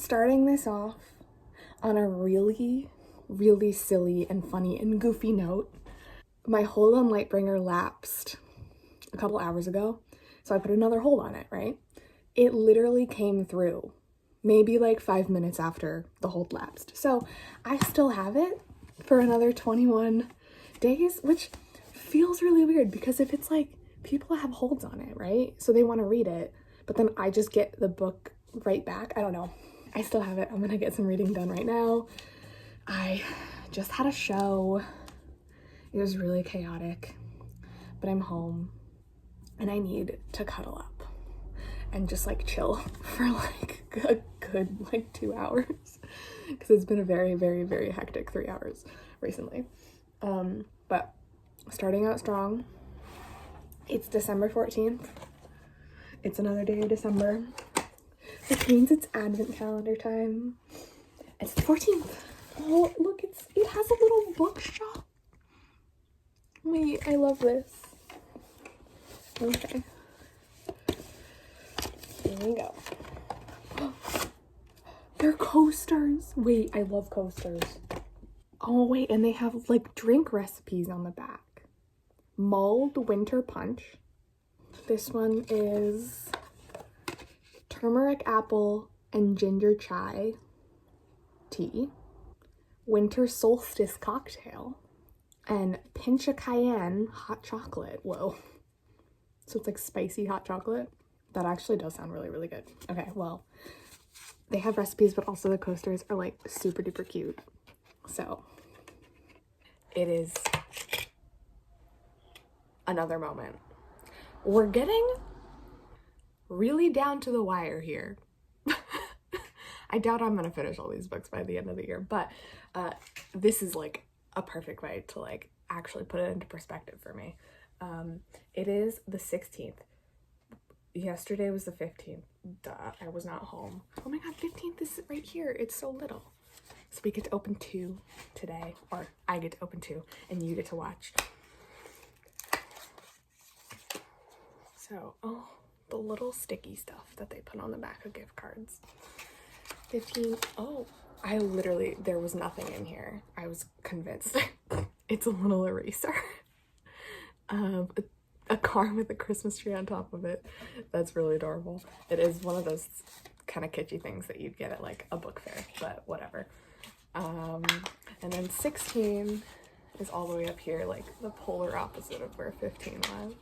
starting this off on a really, really silly and funny and goofy note. My hold on Lightbringer lapsed a couple hours ago, so I put another hold on it, right? It literally came through maybe like 5 minutes after the hold lapsed. So I still have it for another 21 days, which feels really weird because if it's like people have holds on it, right? So they want to read it, but then I just get the book right back. I don't know. I still have it. I'm gonna get some reading done right now. I just had a show. It was really chaotic, but I'm home and I need to cuddle up and just like chill for like a good like 2 hours because it's been a very, very, very hectic 3 hours recently. But starting out strong. It's December 14th. It's another day of December, which means it's advent calendar time. It's the 14th. Oh, look, it has a little bookshop. Wait, I love this. Okay. Here we go. They're coasters. Wait, I love coasters. Oh, wait, and they have like drink recipes on the back. Mulled winter punch. This one is turmeric apple and ginger chai tea. Winter solstice cocktail. And pinch of cayenne hot chocolate. Whoa. So it's like spicy hot chocolate. That actually does sound really, really good. Okay, well, they have recipes, but also the coasters are like super duper cute. So it is another moment. We're getting really down to the wire here. I doubt I'm gonna finish all these books by the end of the year, but this is like a perfect way to like actually put it into perspective for me. It is the 16th. Yesterday was the 15th. Duh, I was not home. Oh my god, 15th is right here. It's so little. So we get to open 2 today, or I get to open 2 and you get to watch. So, oh, the little sticky stuff that they put on the back of gift cards. 15. Oh, I literally, there was nothing in here. I was convinced. It's a little eraser. A car with a Christmas tree on top of it. That's really adorable. It is one of those kind of kitschy things that you'd get at like a book fair, but whatever. And then 16 is all the way up here, like the polar opposite of where 15 was.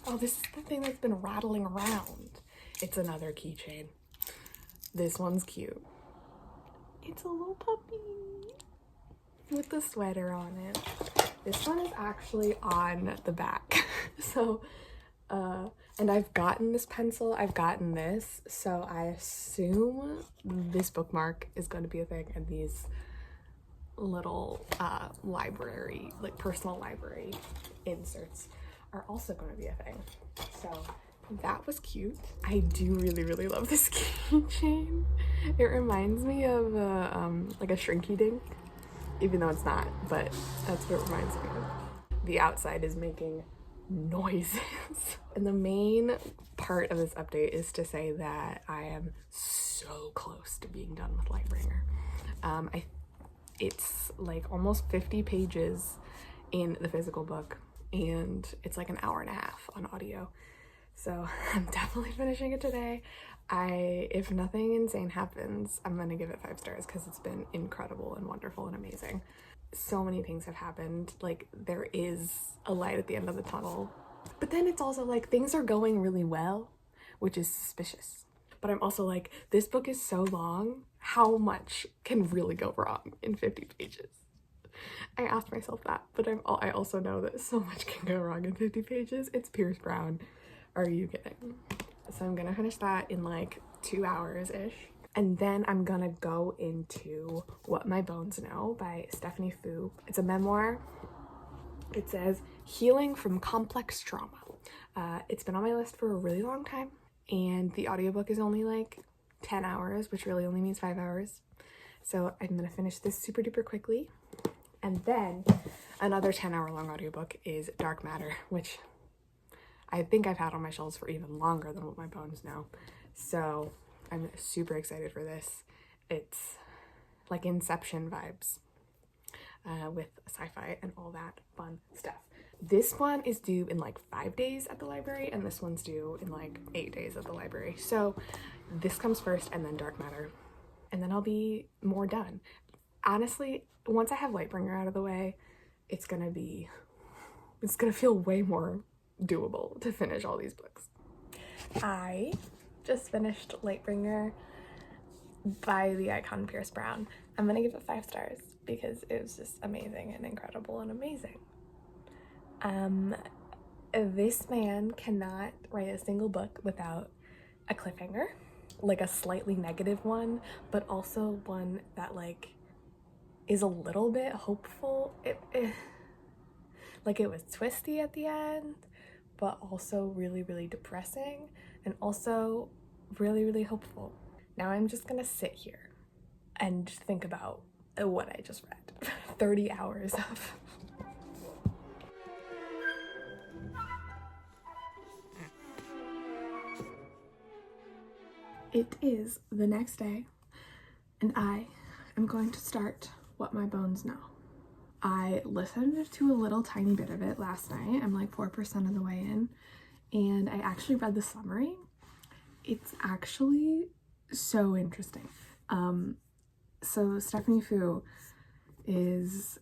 Oh, this is the thing that's been rattling around. It's another keychain. This one's cute. It's a little puppy with the sweater on it. This one is actually on the back. So, and I've gotten this pencil, I've gotten this, so I assume this bookmark is going to be a thing, and these little library, like personal library inserts are also going to be a thing. So that was cute. I do really, really love this keychain. It reminds me of like a Shrinky Dink, even though it's not, but that's what it reminds me of. The outside is making noises. And the main part of this update is to say that I am so close to being done with Lightbringer. It's like almost 50 pages in the physical book, and it's like an hour and a half on audio. So I'm definitely finishing it today. If nothing insane happens, I'm gonna give it 5 stars because it's been incredible and wonderful and amazing. So many things have happened. Like, there is a light at the end of the tunnel, but then it's also like things are going really well, which is suspicious. But I'm also like, this book is so long, how much can really go wrong in 50 pages? I asked myself that, but I also know that so much can go wrong in 50 pages. It's Pierce Brown. Are you kidding? So I'm gonna finish that in like 2 hours-ish. And then I'm gonna go into What My Bones Know by Stephanie Fu. It's a memoir. It says, Healing from Complex Trauma. It's been on my list for a really long time, and the audiobook is only like 10 hours, which really only means 5 hours. So I'm gonna finish this super duper quickly. And then another 10-hour long audiobook is Dark Matter, which I think I've had on my shelves for even longer than what my bones know. So I'm super excited for this. It's like Inception vibes with sci-fi and all that fun stuff. This one is due in like 5 days at the library, and this one's due in like 8 days at the library. So this comes first and then Dark Matter, and then I'll be more done. Honestly, once I have Lightbringer out of the way, it's gonna feel way more doable to finish all these books. I just finished Lightbringer by the icon Pierce Brown. I'm gonna give it 5 stars because it was just amazing and incredible and amazing. This man cannot write a single book without a cliffhanger, like a slightly negative one, but also one that like is a little bit hopeful. Like it was twisty at the end, but also really, really depressing, and also really, really hopeful. Now I'm just gonna sit here and think about what I just read. 30 hours of. It is the next day, and I am going to start What My Bones Know. I listened to a little tiny bit of it last night. I'm like 4% of the way in, and I actually read the summary. It's actually so interesting. So Stephanie Fu is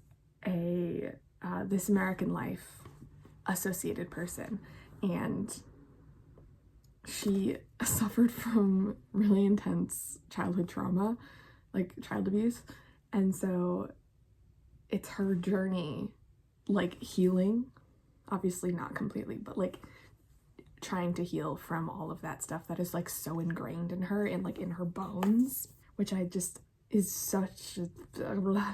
a This American Life associated person, and she suffered from really intense childhood trauma, like child abuse, and so it's her journey, like healing, obviously not completely, but like trying to heal from all of that stuff that is like so ingrained in her and like in her bones, which I just is such a,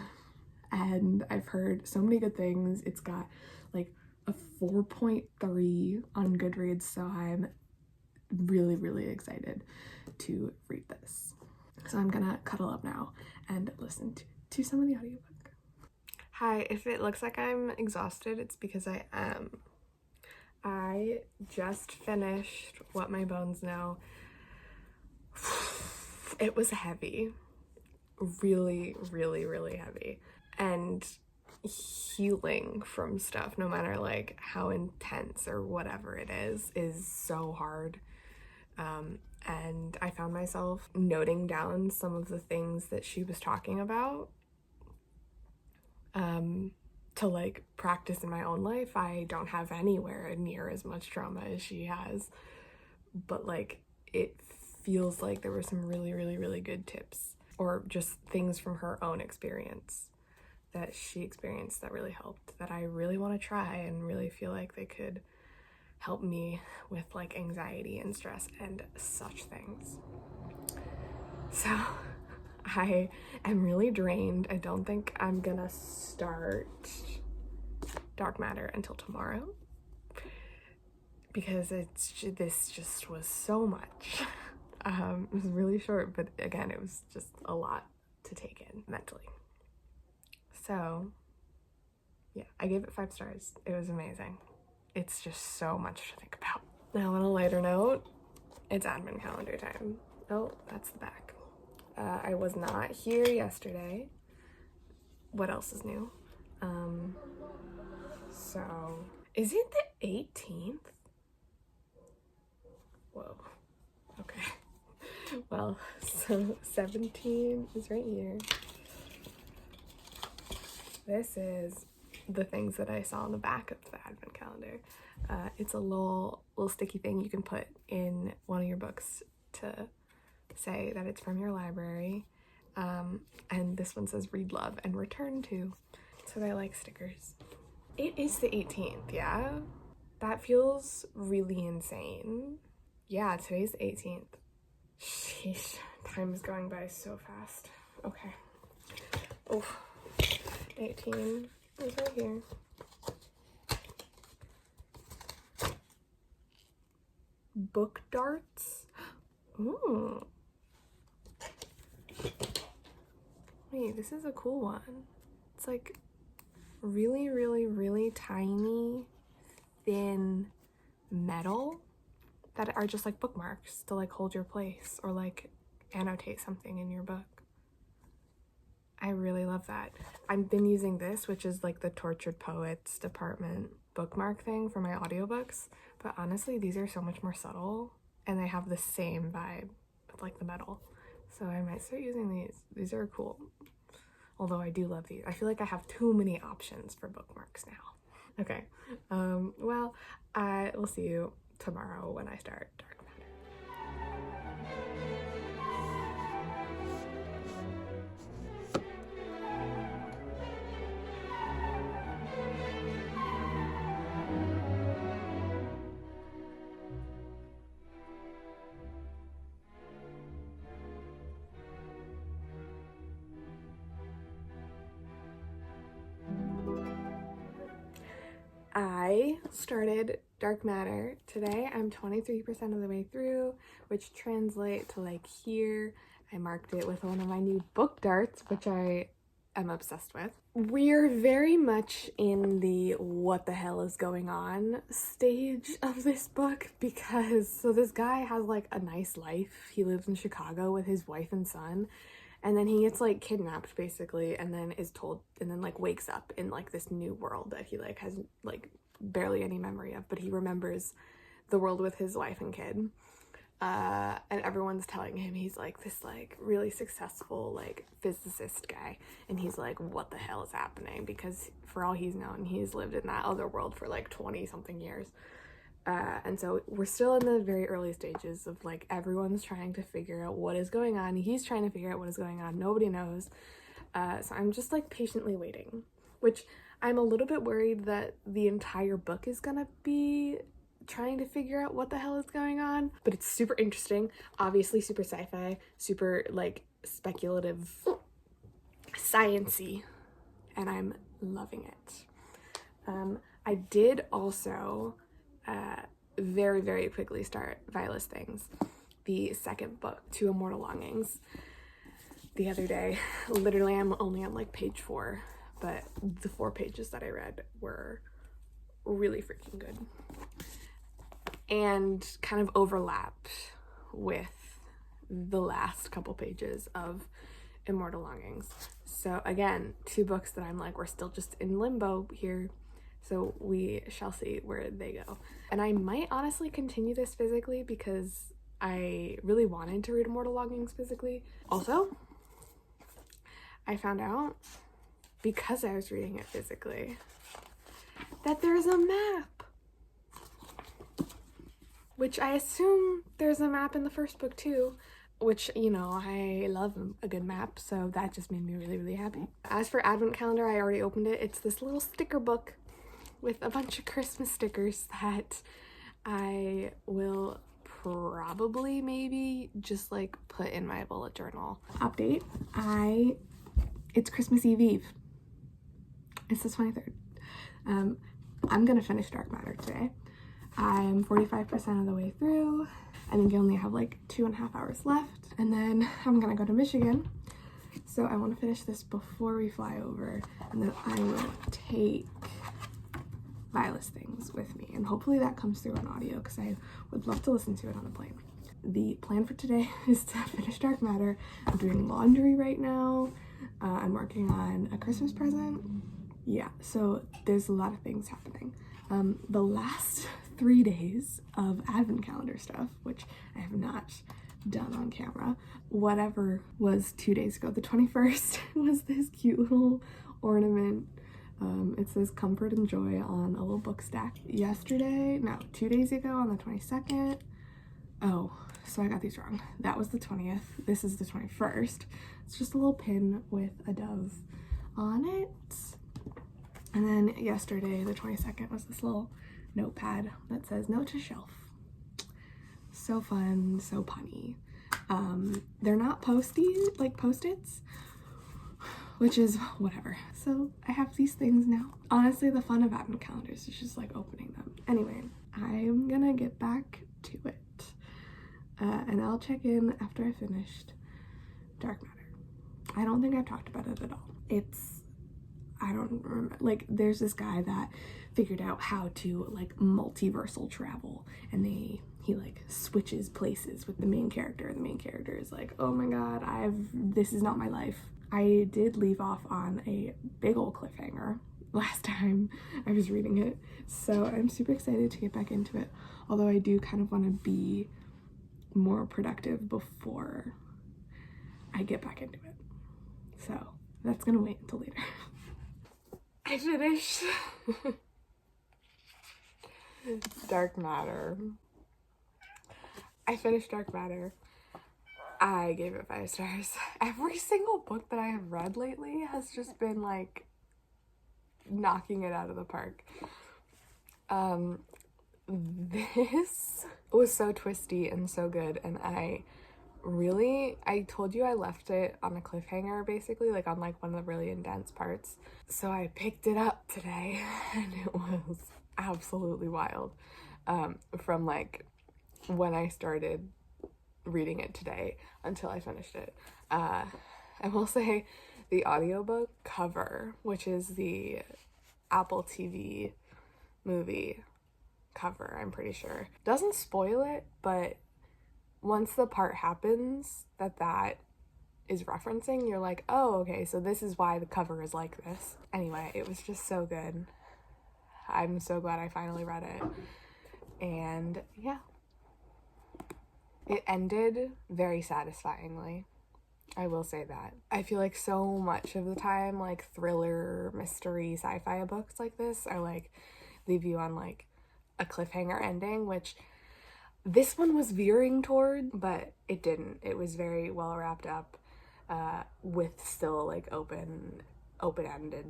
and I've heard so many good things. It's got like a 4.3 on Goodreads, so I'm really, really excited to read this. So I'm gonna cuddle up now and listen to some of the audiobook. Hi, if it looks like I'm exhausted, it's because I am. I just finished What My Bones Know. It was heavy. Really, really, really heavy. And healing from stuff, no matter like how intense or whatever it is so hard. And I found myself noting down some of the things that she was talking about to like practice in my own life. I don't have anywhere near as much trauma as she has, but like it feels like there were some really, really, really good tips or just things from her own experience that she experienced that really helped, that I really want to try and really feel like they could help me with like anxiety and stress and such things. So I am really drained. I don't think I'm gonna start Dark Matter until tomorrow because this just was so much. It was really short, but again, it was just a lot to take in mentally. So yeah, I gave it 5 stars. It was amazing. It's just so much to think about. Now on a lighter note, it's advent calendar time. Oh, that's the back. I was not here yesterday. What else is new? So is it the 18th? Whoa. Okay. Well, so 17 is right here. This is the things that I saw on the back of the advent calendar. It's a little sticky thing you can put in one of your books to say that it's from your library. And this one says read, love, and return to. So I like stickers. It is the 18th, yeah? That feels really insane. Yeah, today's the 18th. Sheesh, time is going by so fast. Okay. Oh, 18 is right here. Book darts. Ooh. Wait, this is a cool one. It's like really, really, really tiny, thin metal that are just like bookmarks to like hold your place or like annotate something in your book. I really love that. I've been using this, which is like the Tortured Poets Department bookmark thing for my audiobooks, but honestly these are so much more subtle and they have the same vibe with like the metal. So I might start using these. These are cool. Although I do love these. I feel like I have too many options for bookmarks now. Okay, well, I will see you tomorrow when I start Dark Matter. I started Dark Matter today. I'm 23% of the way through, which translates to like here. I marked it with one of my new book darts, which I am obsessed with. We're very much in the what the hell is going on stage of this book because so this guy has like a nice life. He lives in Chicago with his wife and son. And then he gets like kidnapped basically and then is told and then like wakes up in like this new world that he like has like barely any memory of, but he remembers the world with his wife and kid. And everyone's telling him he's like this like really successful like physicist guy, and he's like, what the hell is happening? Because for all he's known, he's lived in that other world for like 20 something years. And so we're still in the very early stages of like everyone's trying to figure out what is going on. He's trying to figure out what is going on. Nobody knows. So I'm just like patiently waiting, which I'm a little bit worried that the entire book is gonna be trying to figure out what the hell is going on. But it's super interesting, obviously super sci-fi, super like speculative, science-y, and I'm loving it. I did also very, very quickly start Vilest Things, the second book to Immortal Longings, the other day. Literally, I'm only on like page 4, but the 4 pages that I read were really freaking good and kind of overlapped with the last couple pages of Immortal Longings. So again, 2 books that I'm like, we're still just in limbo here. So we shall see where they go. And I might honestly continue this physically because I really wanted to read Immortal Longings physically. Also, I found out, because I was reading it physically, that there's a map. Which I assume there's a map in the first book too. Which, you know, I love a good map, so that just made me really, really happy. As for Advent Calendar, I already opened it. It's this little sticker book with a bunch of Christmas stickers that I will probably maybe just like put in my bullet journal. Update, it's Christmas Eve. It's the 23rd. I'm gonna finish Dark Matter today. I'm 45% of the way through. I think I only have like 2.5 hours left, and then I'm gonna go to Michigan. So I want to finish this before we fly over, and then I will take Vilest Things with me, and hopefully that comes through on audio because I would love to listen to it on the plane. The plan for today is to finish Dark Matter. I'm doing laundry right now. I'm working on a Christmas present. Yeah, so there's a lot of things happening. The last 3 days of Advent Calendar stuff, which I have not done on camera. Whatever was 2 days ago, the 21st, was this cute little ornament. It says comfort and joy on a little book stack. 2 days ago on the 22nd. Oh, so I got these wrong. That was the 20th. This is the 21st. It's just a little pin with a dove on it. And then yesterday, the 22nd, was this little notepad that says note to shelf. So fun, so punny. They're not post-its, which is whatever. So I have these things now. Honestly, the fun of Advent calendars is just like opening them. Anyway, I'm gonna get back to it. And I'll check in after I finished Dark Matter. I don't think I've talked about it at all. I don't remember, like there's this guy that figured out how to like multiversal travel, and he like switches places with the main character, and the main character is like, oh my god, this is not my life. I did leave off on a big old cliffhanger last time I was reading it, so I'm super excited to get back into it, although I do kind of want to be more productive before I get back into it, so that's gonna wait until later. I finished Dark Matter. I finished Dark Matter. I gave it 5 stars. Every single book that I have read lately has just been like knocking it out of the park. This was so twisty and so good, and I told you I left it on a cliffhanger, basically, like on like one of the really intense parts. So I picked it up today, and it was absolutely wild. From like when I started reading it today until I finished it. I will say the audiobook cover, which is the Apple TV movie cover, I'm pretty sure, doesn't spoil it, but once the part happens that is referencing, you're like, oh, okay, so this is why the cover is like this. Anyway, it was just so good. I'm so glad I finally read it. And yeah, it ended very satisfyingly. I will say that. I feel like so much of the time, like thriller, mystery, sci-fi books like this are like leave you on like a cliffhanger ending, which this one was veering toward, but it didn't. It was very well wrapped up, with still like open-ended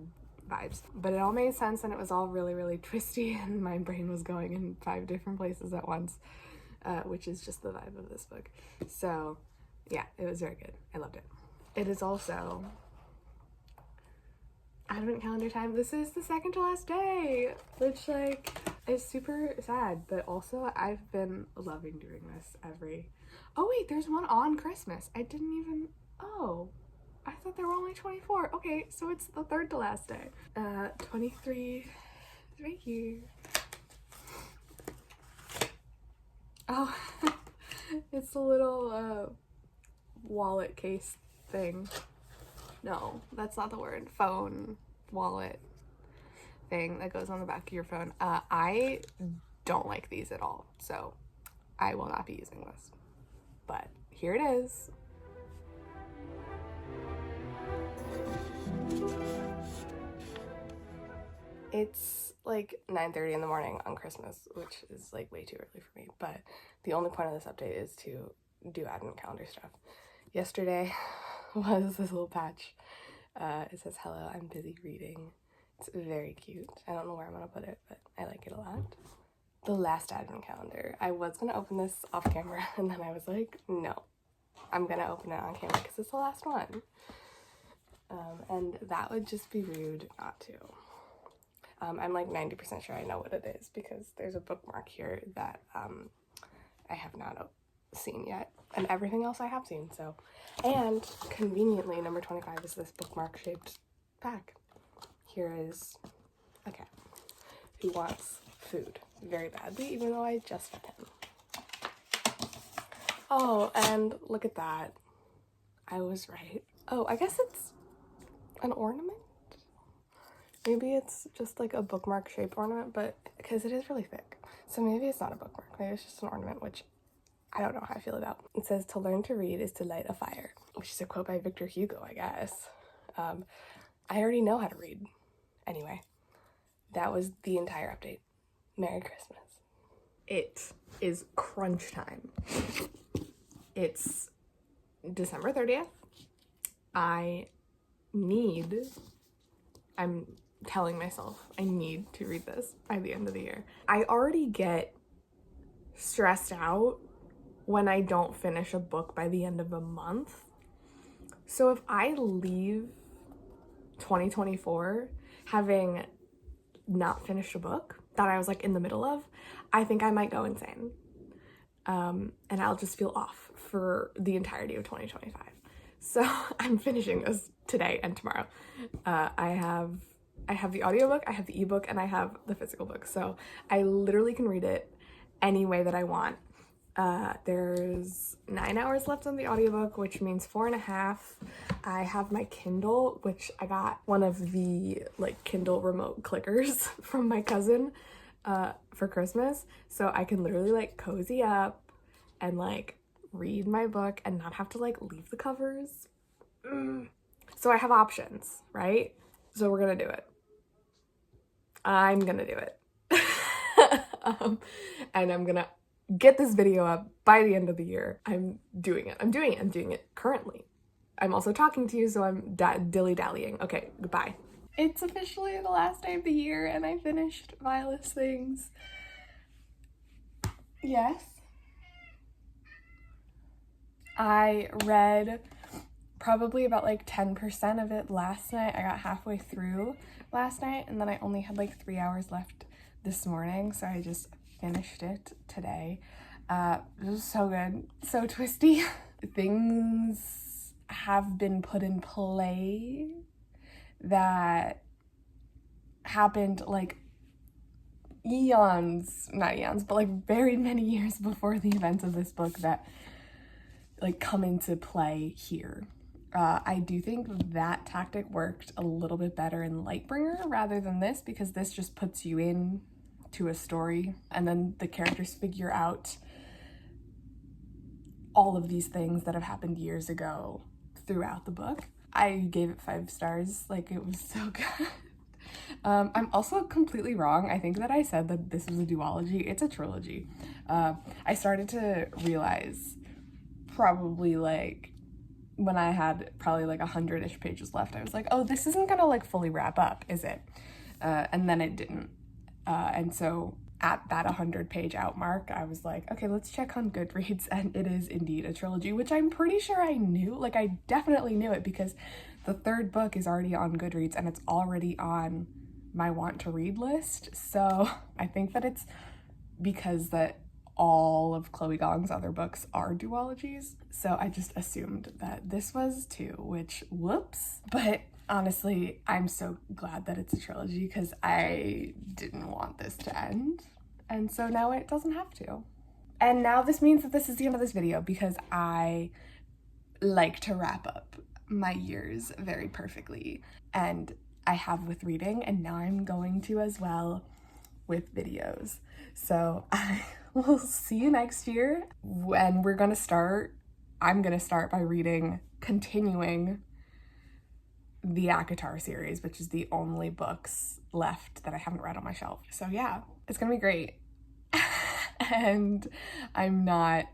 vibes. But it all made sense, and it was all really, really twisty, and my brain was going in 5 different places at once, which is just the vibe of this book. So yeah, it was very good. I loved it. It is also Advent calendar time. This is the second to last day, which like is super sad, but also I've been loving doing this oh wait, there's one on Christmas. I didn't even, oh, I thought there were only 24. Okay, so it's the third to last day. 23 is right here. Oh, it's a little wallet case thing. No, that's not the word. Phone wallet thing that goes on the back of your phone. I don't like these at all, so I will not be using this. But here it is. It's like 9:30 in the morning on Christmas, which is like way too early for me, but the only point of this update is to do advent calendar stuff. Yesterday was this little patch. It says, hello, I'm busy reading. It's very cute. I don't know where I'm gonna put it, but I like it a lot. The last advent calendar. I was gonna open this off camera, and then I was like, no, I'm gonna open it on camera because it's the last one. And that would just be rude not to. I'm like 90% sure I know what it is because there's a bookmark here that I have not seen yet, and everything else I have seen, so. And conveniently, number 25 is this bookmark shaped pack. Here is a cat who wants food very badly, even though I just fed him. Oh, and look at that. I was right. Oh, I guess it's an ornament? Maybe it's just like a bookmark shaped ornament, but because it is really thick. So maybe it's not a bookmark, maybe it's just an ornament, which I don't know how I feel about. It says, to learn to read is to light a fire, which is a quote by Victor Hugo, I guess. I already know how to read. Anyway, that was the entire update. Merry Christmas. It is crunch time. It's December 30th. I'm telling myself I need to read this by the end of the year. I already get stressed out when I don't finish a book by the end of a month. So if I leave 2024 having not finished a book that I was like in the middle of, I think I might go insane. And I'll just feel off for the entirety of 2025. So I'm finishing this today and tomorrow. I have I have the audiobook, I have the ebook, and I have the physical book. So I literally can read it any way that I want. There's 9 hours left on the audiobook, which means 4.5. I have my Kindle, which I got one of the like Kindle remote clickers from my cousin for Christmas. So I can literally like cozy up and like read my book and not have to like leave the covers. So I have options, right? So we're gonna do it. I'm gonna do it. And I'm gonna get this video up by the end of the year. I'm doing it. I'm doing it currently. I'm also talking to you, so I'm dilly-dallying. Okay, goodbye. It's officially the last day of the year, and I finished Vilest Things. Yes. I read probably about like 10% of it last night. I got halfway through last night, and then I only had like 3 hours left this morning, so I just finished it today. It was so good, so twisty. Things have been put in play that happened like not eons, but like very many years before the events of this book that like come into play here. I do think that tactic worked a little bit better in Lightbringer rather than this, because this just puts you in to a story and then the characters figure out all of these things that have happened years ago throughout the book. I gave it 5 stars. Like, it was so good. I'm also completely wrong. I think that I said that this was a duology. It's a trilogy. I started to realize probably like when I had probably like 100-ish pages left, I was like, oh, this isn't gonna like fully wrap up, is it? And then it didn't. And so at that 100-page out mark, I was like, okay, let's check on Goodreads, and it is indeed a trilogy, which I'm pretty sure I knew. Like, I definitely knew it because the 3rd book is already on Goodreads and it's already on my want to read list. So I think that it's because that all of Chloe Gong's other books are duologies. So I just assumed that this was too, which whoops. But honestly, I'm so glad that it's a trilogy because I didn't want this to end. And so now it doesn't have to. And now this means that this is the end of this video because I like to wrap up my years very perfectly. And I have with reading, and now I'm going to as well with videos. So I will see you next year when I'm gonna start by continuing the ACOTAR series, which is the only books left that I haven't read on my shelf. So yeah, it's gonna be great. And I'm not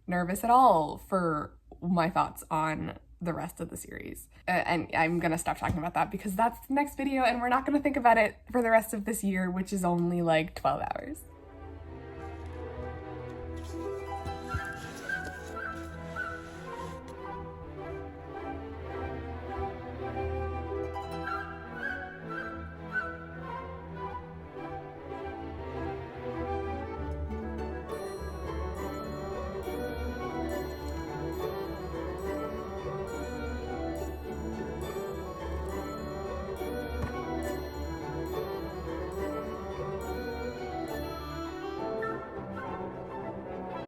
nervous at all for my thoughts on the rest of the series. And I'm gonna stop talking about that because that's the next video and we're not gonna think about it for the rest of this year, which is only like 12 hours.